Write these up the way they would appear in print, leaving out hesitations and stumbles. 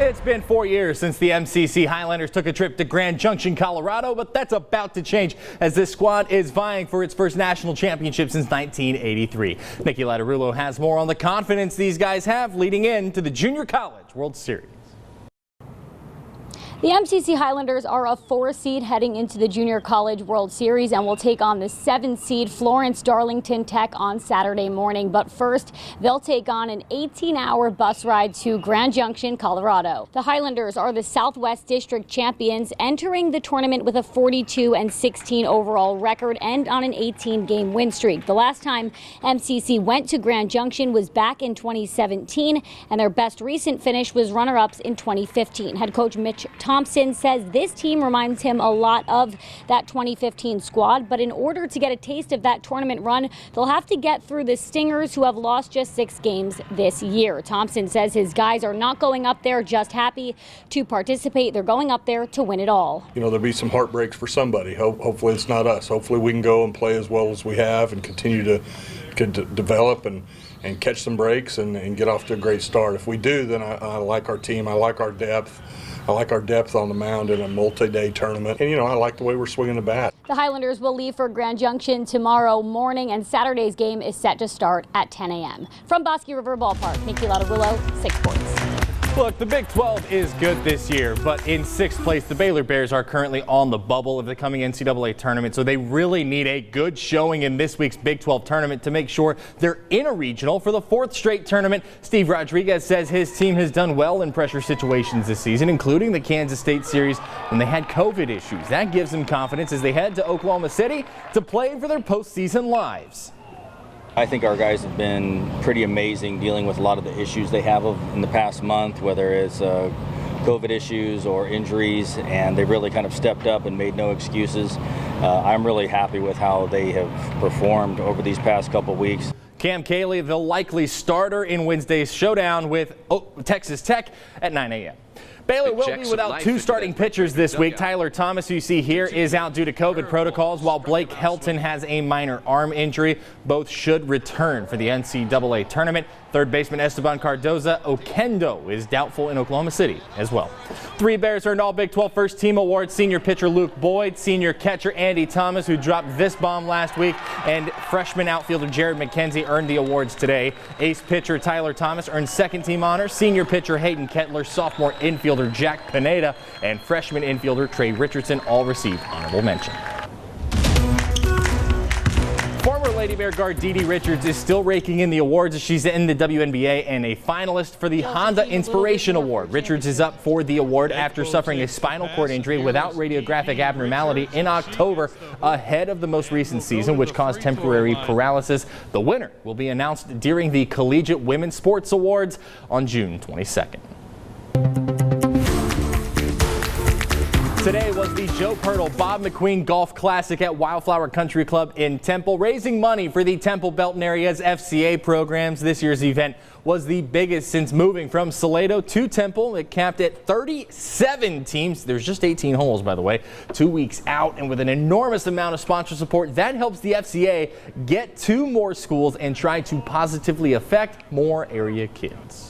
It's been 4 years since the MCC Highlanders took a trip to Grand Junction, Colorado, but that's about to change as this squad is vying for its first national championship since 1983. Nikki Latarullo has more on the confidence these guys have leading into the Junior College World Series. The MCC Highlanders are a 4 seed heading into the Junior College World Series and will take on the 7 seed Florence Darlington Tech on Saturday morning. But first, they'll take on an 18-hour bus ride to Grand Junction, Colorado. The Highlanders are the Southwest District champions, entering the tournament with a 42-16 overall record and on an 18-game win streak. The last time MCC went to Grand Junction was back in 2017, and their best recent finish was runner-ups in 2015. Head coach Mitch Thompson says this team reminds him a lot of that 2015 squad, but in order to get a taste of that tournament run, they'll have to get through the Stingers, who have lost just 6 games this year. Thompson says his guys are not going up there just happy to participate. They're going up there to win it all. You know, there'll be some heartbreaks for somebody. Hopefully it's not us. Hopefully we can go and play as well as we have and continue to develop and catch some breaks and get off to a great start. If we do, then I like our team. I like our depth. I like our depth on the mound in a multi-day tournament. And, you know, I like the way we're swinging the bat. The Highlanders will leave for Grand Junction tomorrow morning, and Saturday's game is set to start at 10 a.m. From Bosque River Ballpark, Nikki Latarullo, 6 Sports. Look, the Big 12 is good this year, but in 6th place, the Baylor Bears are currently on the bubble of the coming NCAA tournament, so they really need a good showing in this week's Big 12 tournament to make sure they're in a regional for the 4th straight tournament. Steve Rodriguez says his team has done well in pressure situations this season, including the Kansas State series when they had COVID issues. That gives them confidence as they head to Oklahoma City to play for their postseason lives. I think our guys have been pretty amazing dealing with a lot of the issues they have in the past month, whether it's COVID issues or injuries, and they really kind of stepped up and made no excuses. I'm really happy with how they have performed over these past couple weeks. Cam Cayley, the likely starter in Wednesday's showdown with Texas Tech at 9 a.m. Baylor will be without 2 starting pitchers this week. Tyler Thomas, who you see here, is out due to COVID protocols, while Blake Helton has a minor arm injury. Both should return for the NCAA tournament. Third baseman Esteban Cardoza Oquendo is doubtful in Oklahoma City as well. 3 Bears earned all Big 12 first team awards. Senior pitcher Luke Boyd, senior catcher Andy Thomas, who dropped this bomb last week, and freshman outfielder Jared McKenzie earned the awards today. Ace pitcher Tyler Thomas earned second team honors. Senior pitcher Hayden Kettler, sophomore infielder Jack Pineda, and freshman infielder Trey Richardson all received honorable mention. Former Lady Bear guard Dee Richards is still raking in the awards as she's in the WNBA and a finalist for the Honda Inspiration Award. Richards is up for the award after suffering a spinal cord injury without radiographic abnormality in October ahead of the most recent season, which caused temporary paralysis. The winner will be announced during the Collegiate Women's Sports Awards on June 22nd. Today was the Joe Pirtle Bob McQueen Golf Classic at Wildflower Country Club in Temple, raising money for the Temple Belton area's FCA programs. This year's event was the biggest since moving from Salado to Temple. It capped at 37 teams. There's just 18 holes, by the way, 2 weeks out, and with an enormous amount of sponsor support, that helps the FCA get 2 more schools and try to positively affect more area kids.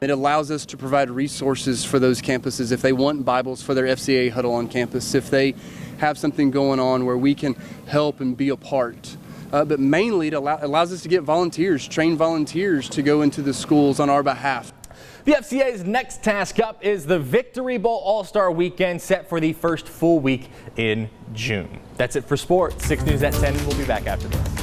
It allows us to provide resources for those campuses if they want Bibles for their FCA huddle on campus, if they have something going on where we can help and be a part. But mainly it allows us to get volunteers, train volunteers to go into the schools on our behalf. The FCA's next task up is the Victory Bowl All-Star Weekend, set for the first full week in June. That's it for sports. 6 News at 10. We'll be back after this.